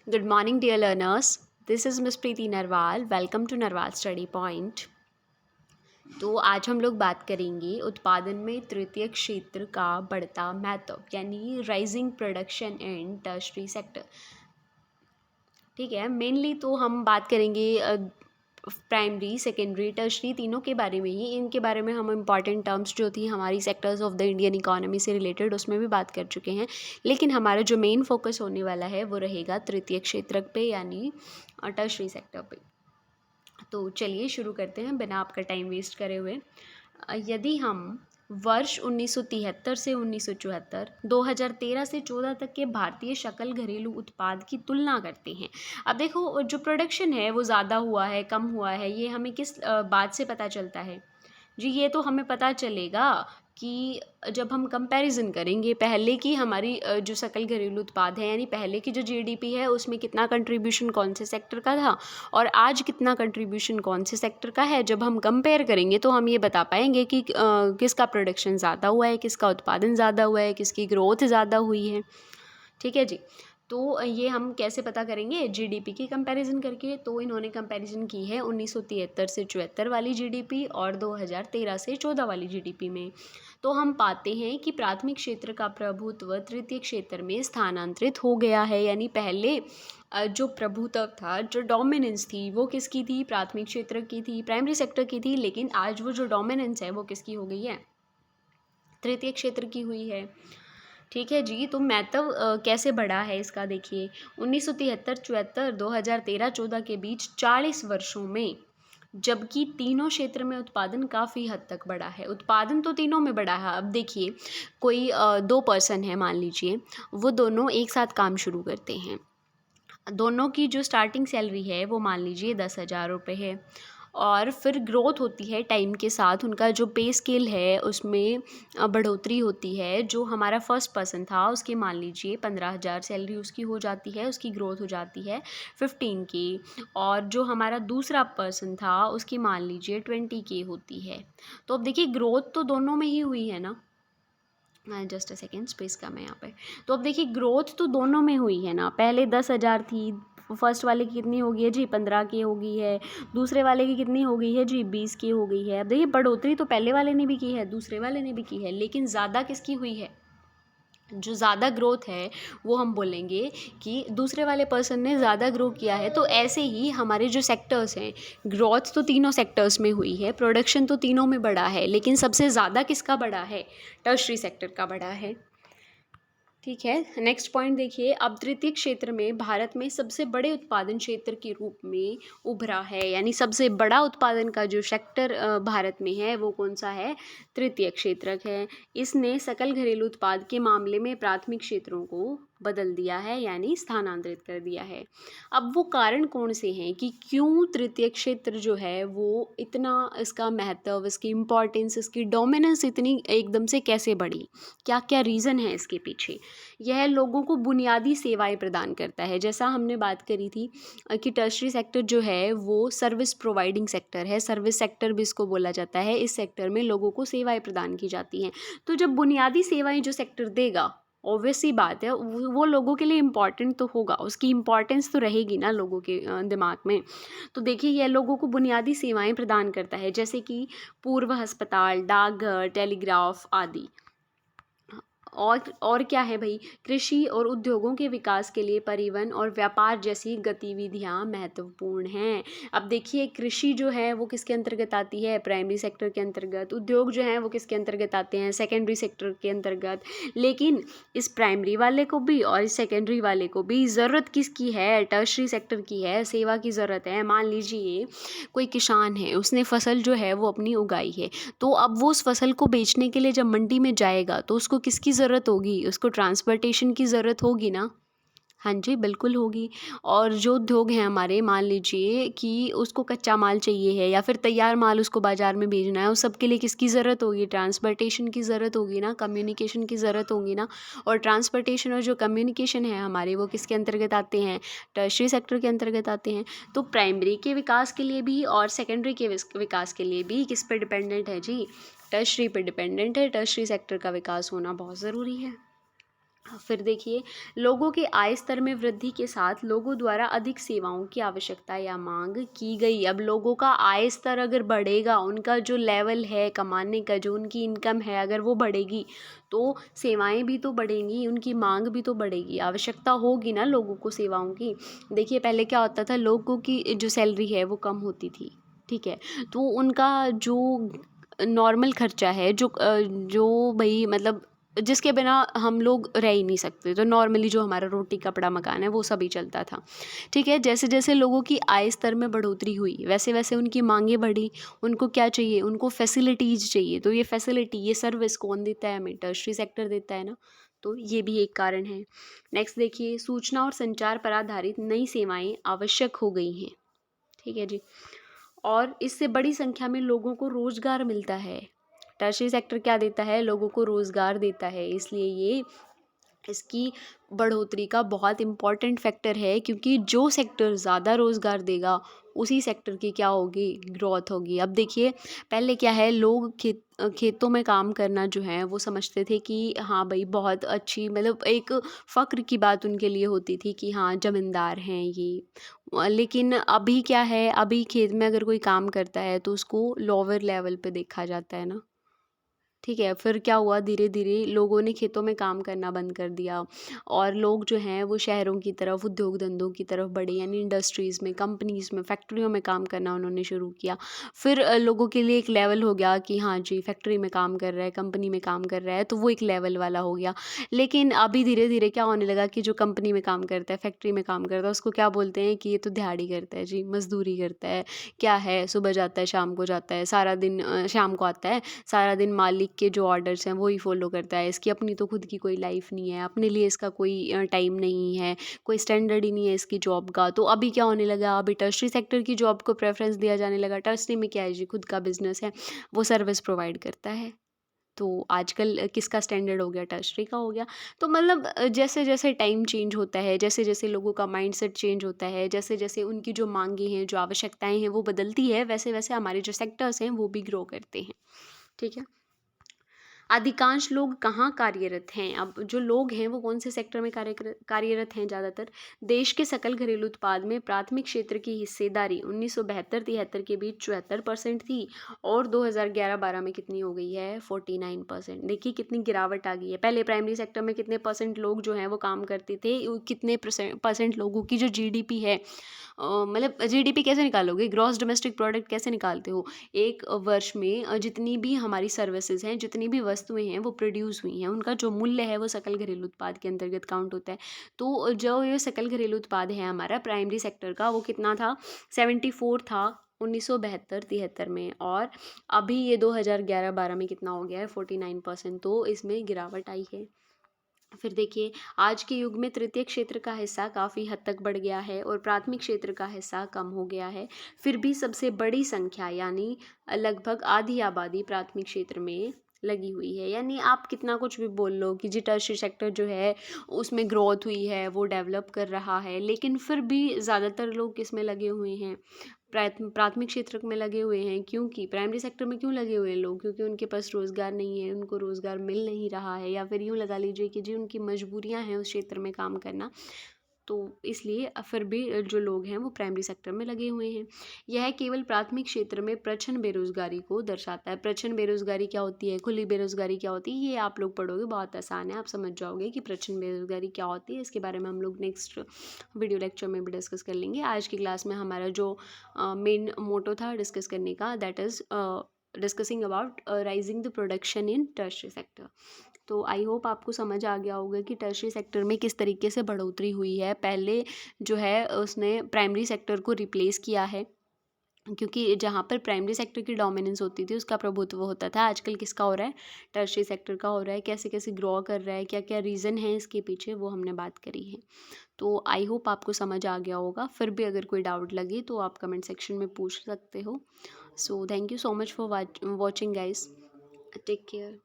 Good morning, dear learners. This is Miss Preeti Narwal. Welcome to Narwal Study Point. तो आज हम लोग बात करेंगे उत्पादन में तृतीय क्षेत्र का बढ़ता महत्व, यानी rising production in tertiary sector. ठीक है, मेनली तो हम बात करेंगे प्राइमरी, सेकेंडरी, टर्शरी तीनों के बारे में ही। इनके बारे में हम इम्पॉर्टेंट टर्म्स जो थी हमारी sectors of the Indian economy से रिलेटेड, उसमें भी बात कर चुके हैं। लेकिन हमारा जो मेन फोकस होने वाला है वो रहेगा तृतीय क्षेत्र पे, यानी टर्शरी सेक्टर पे। तो चलिए शुरू करते हैं बिना आपका टाइम वेस्ट करे हुए। यदि हम वर्ष 1973 से 1974, 2013 से 14 तक के भारतीय सकल घरेलू उत्पाद की तुलना करते हैं। अब देखो, जो प्रोडक्शन है वो ज़्यादा हुआ है, कम हुआ है, ये हमें किस बात से पता चलता है जी? ये तो हमें पता चलेगा कि जब हम कंपैरिजन करेंगे पहले की हमारी जो सकल घरेलू उत्पाद है, यानी पहले की जो जीडीपी है उसमें कितना कंट्रीब्यूशन कौन से सेक्टर का था और आज कितना कंट्रीब्यूशन कौन से सेक्टर का है। जब हम कंपेयर करेंगे तो हम ये बता पाएंगे कि किसका प्रोडक्शन ज़्यादा हुआ है, किसका उत्पादन ज़्यादा हुआ है, किसकी ग्रोथ ज़्यादा हुई है। ठीक है जी। तो ये हम कैसे पता करेंगे? जीडीपी की कंपैरिजन करके। तो इन्होंने कंपैरिजन की है 1973 से 74 वाली जीडीपी और 2013 से 14 वाली जीडीपी में। तो हम पाते हैं कि प्राथमिक क्षेत्र का प्रभुत्व तृतीय क्षेत्र में स्थानांतरित हो गया है, यानी पहले जो प्रभुत्व था, जो डोमिनेंस थी, वो किसकी थी? प्राथमिक क्षेत्र की थी, प्राइमरी सेक्टर की थी। लेकिन आज वो जो डोमिनेंस है वो किसकी हो गई है? तृतीय क्षेत्र की हुई है। ठीक है जी। तो महत्व कैसे बढ़ा है इसका देखिए। 1973-74, 2013-14 के बीच 40 वर्षों में, जबकि तीनों क्षेत्र में उत्पादन काफ़ी हद तक बढ़ा है। उत्पादन तो तीनों में बढ़ा है। अब देखिए, कोई दो पर्सन है मान लीजिए, वो दोनों एक साथ काम शुरू करते हैं। दोनों की जो स्टार्टिंग सैलरी है वो मान लीजिए 10,000 रुपये है, और फिर ग्रोथ होती है टाइम के साथ, उनका जो पे स्केल है उसमें बढ़ोतरी होती है। जो हमारा फर्स्ट पर्सन था उसके मान लीजिए 15,000 सैलरी उसकी हो जाती है, उसकी ग्रोथ हो जाती है 15 की। और जो हमारा दूसरा पर्सन था उसकी मान लीजिए 20 की होती है। तो अब देखिए, ग्रोथ तो दोनों में ही हुई है ना। जस्ट अ सेकेंड, स्पेस कम है यहाँ पे। तो अब देखिए, ग्रोथ तो दोनों में हुई है ना। पहले 10,000 थी, फर्स्ट वाले की कितनी हो गई है जी? 15 की हो गई है। दूसरे वाले की कितनी हो गई है जी? 20 की हो गई है। अब देखिए, बढ़ोतरी तो पहले वाले ने भी की है, दूसरे वाले ने भी की है, लेकिन ज़्यादा किसकी हुई है? जो ज़्यादा ग्रोथ है वो हम बोलेंगे कि दूसरे वाले पर्सन ने ज़्यादा ग्रो किया है। तो ऐसे ही हमारे जो सेक्टर्स हैं, ग्रोथ तो तीनों सेक्टर्स में हुई है, प्रोडक्शन तो तीनों में बढ़ा है, लेकिन सबसे ज़्यादा किसका बढ़ा है? टर्शरी सेक्टर का बढ़ा है। ठीक है, नेक्स्ट पॉइंट देखिए। अब तृतीय क्षेत्र में भारत में सबसे बड़े उत्पादन क्षेत्र के रूप में उभरा है, यानी सबसे बड़ा उत्पादन का जो सेक्टर भारत में है वो कौन सा है? तृतीय क्षेत्र है। इसने सकल घरेलू उत्पाद के मामले में प्राथमिक क्षेत्रों को बदल दिया है, यानी स्थानांतरित कर दिया है। अब वो कारण कौन से हैं कि क्यों तृतीय क्षेत्र जो है वो इतना, इसका महत्व, इसकी इम्पोर्टेंस, इसकी डोमिनेंस इतनी एकदम से कैसे बढ़ी? क्या क्या रीज़न है इसके पीछे? यह लोगों को बुनियादी सेवाएं प्रदान करता है। जैसा हमने बात करी थी कि टर्शरी सेक्टर जो है वो सर्विस प्रोवाइडिंग सेक्टर है, सर्विस सेक्टर भी इसको बोला जाता है। इस सेक्टर में लोगों को सेवाएं प्रदान की जाती हैं। तो जब बुनियादी सेवाएं जो सेक्टर देगा, ऑब्वियस सी बात है वो लोगों के लिए इम्पॉर्टेंट तो होगा, उसकी इम्पॉर्टेंस तो रहेगी ना लोगों के दिमाग में। तो देखिए, यह लोगों को बुनियादी सेवाएं प्रदान करता है, जैसे कि पूर्व अस्पताल, डाकघर, टेलीग्राफ आदि। और क्या है भाई? कृषि और उद्योगों के विकास के लिए परिवहन और व्यापार जैसी गतिविधियां महत्वपूर्ण हैं। अब देखिए, कृषि जो है वो किसके अंतर्गत आती है? प्राइमरी सेक्टर के अंतर्गत। उद्योग जो हैं वो किसके अंतर्गत आते हैं? सेकेंडरी सेक्टर के अंतर्गत। लेकिन इस प्राइमरी वाले को भी और इस सेकेंडरी वाले को भी ज़रूरत किसकी है? टर्शरी सेक्टर की है, सेवा की ज़रूरत है। मान लीजिए कोई किसान है, उसने फसल जो है वो अपनी उगाई है, तो अब वो उस फसल को बेचने के लिए जब मंडी में जाएगा तो उसको किसकी ज़रूरत होगी? उसको ट्रांसपोर्टेशन की ज़रूरत होगी ना। हाँ जी, बिल्कुल होगी। और जो उद्योग हैं हमारे, मान लीजिए कि उसको कच्चा माल चाहिए है या फिर तैयार माल उसको बाज़ार में भेजना है, उस सब के लिए किसकी ज़रूरत होगी? ट्रांसपोर्टेशन की ज़रूरत होगी ना, कम्युनिकेशन की ज़रूरत होगी ना। और ट्रांसपोर्टेशन और जो कम्युनिकेशन है हमारे, वो किसके अंतर्गत आते हैं? टर्शरी सेक्टर के अंतर्गत आते हैं। तो प्राइमरी के विकास के लिए भी और सेकेंडरी के विकास के लिए भी किस पर डिपेंडेंट है जी? टर्शरी पर डिपेंडेंट है। टर्शरी सेक्टर का विकास होना बहुत ज़रूरी है। फिर देखिए, लोगों के आय स्तर में वृद्धि के साथ लोगों द्वारा अधिक सेवाओं की आवश्यकता या मांग की गई। अब लोगों का आय स्तर अगर बढ़ेगा, उनका जो लेवल है कमाने का, जो उनकी इनकम है अगर वो बढ़ेगी, तो सेवाएं भी तो बढ़ेंगी, उनकी मांग भी तो बढ़ेगी, आवश्यकता होगी ना लोगों को सेवाओं की। देखिए पहले क्या होता था, लोगों की जो सैलरी है वो कम होती थी, ठीक है, तो उनका जो नॉर्मल खर्चा है, जो भाई मतलब जिसके बिना हम लोग रह ही नहीं सकते, तो नॉर्मली जो हमारा रोटी कपड़ा मकान है वो सभी चलता था, ठीक है। जैसे जैसे लोगों की आय स्तर में बढ़ोतरी हुई, वैसे वैसे उनकी मांगें बढ़ी। उनको क्या चाहिए, उनको फैसिलिटीज़ चाहिए, तो ये फैसिलिटी, ये सर्विस कौन देता है हमें, टर्शरी सेक्टर देता है ना, तो ये भी एक कारण है। नेक्स्ट देखिए, सूचना और संचार पर आधारित नई सेवाएं आवश्यक हो गई हैं, ठीक है जी, और इससे बड़ी संख्या में लोगों को रोज़गार मिलता है। टर्शरी सेक्टर क्या देता है, लोगों को रोज़गार देता है, इसलिए ये इसकी बढ़ोतरी का बहुत इम्पॉर्टेंट फैक्टर है, क्योंकि जो सेक्टर ज़्यादा रोज़गार देगा उसी सेक्टर की क्या होगी, ग्रोथ होगी। अब देखिए पहले क्या है, लोग खेतों में काम करना जो है वो समझते थे कि हाँ भाई बहुत अच्छी, मतलब एक फ़क्र की बात उनके लिए होती थी कि हाँ ज़मींदार हैं ये। लेकिन अभी क्या है, अभी खेत में अगर कोई काम करता है तो उसको लोअर लेवल पे देखा जाता है ना, ठीक है। फिर क्या हुआ, धीरे धीरे लोगों ने खेतों में काम करना बंद कर दिया, और लोग जो हैं वो शहरों की तरफ, उद्योग धंधों की तरफ बढ़े, यानी इंडस्ट्रीज़ में, कंपनीज़ में, फैक्ट्रियों में काम करना उन्होंने शुरू किया। फिर लोगों के लिए एक लेवल हो गया कि हाँ जी फैक्ट्री में काम कर रहा है, कंपनी में काम कर रहा है, तो वो एक लेवल वाला हो गया। लेकिन अभी धीरे धीरे क्या होने लगा कि जो कंपनी में काम करता है, फैक्ट्री में काम करता है, उसको क्या बोलते हैं कि ये तो दिहाड़ी करता है जी, मजदूरी करता है। क्या है, सुबह जाता है शाम को जाता है, सारा दिन शाम को आता है, सारा दिन मालिक के जो ऑर्डर्स हैं वही फॉलो करता है, इसकी अपनी तो खुद की कोई लाइफ नहीं है, अपने लिए इसका कोई टाइम नहीं है, कोई स्टैंडर्ड ही नहीं है इसकी जॉब का। तो अभी क्या होने लगा, अभी टर्शरी सेक्टर की जॉब को प्रेफरेंस दिया जाने लगा। टर्शरी में क्या है जी, खुद का बिजनेस है, वो सर्विस प्रोवाइड करता है। तो आजकल किसका स्टैंडर्ड हो गया, टर्शरी का हो गया। तो मतलब जैसे जैसे टाइम चेंज होता है, जैसे जैसे लोगों का माइंडसेट चेंज होता है, जैसे जैसे उनकी जो मांगे हैं, जो आवश्यकताएं हैं वो बदलती है, वैसे वैसे हमारे जो सेक्टर्स हैं वो भी ग्रो करते हैं, ठीक है। अधिकांश लोग कहाँ कार्यरत हैं, अब जो लोग हैं वो कौन से सेक्टर में कार्यरत हैं ज़्यादातर। देश के सकल घरेलू उत्पाद में प्राथमिक क्षेत्र की हिस्सेदारी 1972-73 के बीच 74% थी, और 2011-12 में कितनी हो गई है, 49%। देखिए कितनी गिरावट आ गई है। पहले प्राइमरी सेक्टर में कितने परसेंट लोग जो हैं वो काम करते थे, कितने परसेंट लोगों की जो जीडीपी है, मतलब जीडीपी कैसे निकालोगे, ग्रॉस डोमेस्टिक प्रोडक्ट कैसे निकालते हो, एक वर्ष में जितनी भी हमारी सर्विसेज हैं, जितनी भी वस्तुएं हैं वो प्रोड्यूस हुई हैं, उनका जो मूल्य है वो सकल घरेलू उत्पाद के अंतर्गत काउंट होता है। तो जो ये सकल घरेलू उत्पाद है हमारा प्राइमरी सेक्टर का, वो कितना था, 74 था 1972-73 में, और अभी ये 2011-12 में कितना हो गया है, 49%। तो इसमें गिरावट आई है। फिर देखिए, आज के युग में तृतीय क्षेत्र का हिस्सा काफ़ी हद तक बढ़ गया है और प्राथमिक क्षेत्र का हिस्सा कम हो गया है। फिर भी सबसे बड़ी संख्या, यानी लगभग आधी आबादी प्राथमिक क्षेत्र में लगी हुई है। यानी आप कितना कुछ भी बोल लो कि जी टर्शियरी सेक्टर जो है उसमें ग्रोथ हुई है, वो डेवलप कर रहा है, लेकिन फिर भी ज़्यादातर लोग किस में लगे हुए हैं, प्राथमिक क्षेत्र में लगे हुए हैं। क्योंकि प्राइमरी सेक्टर में क्यों लगे हुए हैं लोग, क्योंकि उनके पास रोज़गार नहीं है, उनको रोज़गार मिल नहीं रहा है, या फिर यूँ लगा लीजिए कि जी उनकी मजबूरियां हैं उस क्षेत्र में काम करना, तो इसलिए फिर भी जो लोग हैं वो प्राइमरी सेक्टर में लगे हुए हैं। यह केवल प्राथमिक क्षेत्र में प्रच्छन्न बेरोजगारी को दर्शाता है। प्रच्छन्न बेरोजगारी क्या होती है, खुली बेरोजगारी क्या होती है, ये आप लोग पढ़ोगे, बहुत आसान है, आप समझ जाओगे कि प्रच्छन्न बेरोजगारी क्या होती है। इसके बारे में हम लोग नेक्स्ट वीडियो लेक्चर में भी डिस्कस कर लेंगे। आज की क्लास में हमारा जो मेन मोटो था डिस्कस करने का, that is discussing about rising the production in tertiary sector. तो आई होप आपको समझ आ गया होगा कि टर्शरी सेक्टर में किस तरीके से बढ़ोतरी हुई है। पहले जो है उसने प्राइमरी सेक्टर को रिप्लेस किया है, क्योंकि जहाँ पर प्राइमरी सेक्टर की डोमिनेंस होती थी, उसका प्रभुत्व होता था, आजकल किसका हो रहा है, टर्शरी सेक्टर का हो रहा है। कैसे कैसे ग्रो कर रहा है, क्या क्या रीज़न है इसके पीछे, वो हमने बात करी है। तो आई होप आपको समझ आ गया होगा। फिर भी अगर कोई डाउट लगे तो आप कमेंट सेक्शन में पूछ सकते हो। So thank you so much for watching guys, take care.